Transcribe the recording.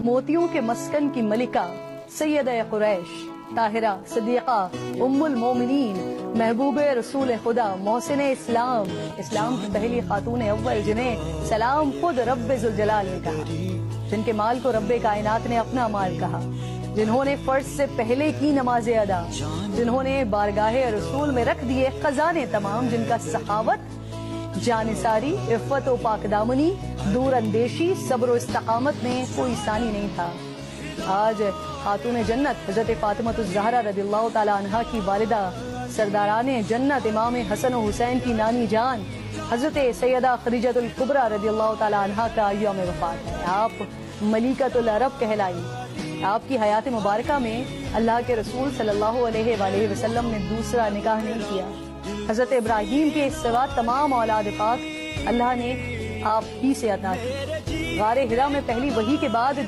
موتیوں کے مسکن کی ملکہ سیدہ قریش طاہرہ صدیقہ ام المومنین محبوب رسول خدا محسن اسلام کی پہلی خاتون اول جنہیں سلام خود رب ذوالجلال نے کہا، جن کے مال کو رب کائنات نے اپنا مال کہا، جنہوں نے فرض سے پہلے کی نماز ادا، جنہوں نے بارگاہ رسول میں رکھ دیے خزانے تمام، جن کا سخاوت جانثاری عفت و پاک دامنی دور اندیشی صبر و استقامت میں کوئی ثانی نہیں تھا۔ آج خاتون جنت حضرت فاطمہ الزہرا رضی اللہ تعالی عنہا کی والدہ سرداران جنت امام حسن و حسین کی نانی جان حضرت سیدہ خدیجہ الکبریٰ رضی اللہ تعالی عنہا کا یوم وفات ہے۔ آپ ملکۃ العرب کہلائی۔ آپ کی حیات مبارکہ میں اللہ کے رسول صلی اللہ علیہ وآلہ وسلم نے دوسرا نکاح نہیں کیا۔ حضرت ابراہیم کے سوا تمام اولاد پاک اللہ نے آپ ہی سے عطا کی۔ غار حرا میں پہلی وحی کے بعد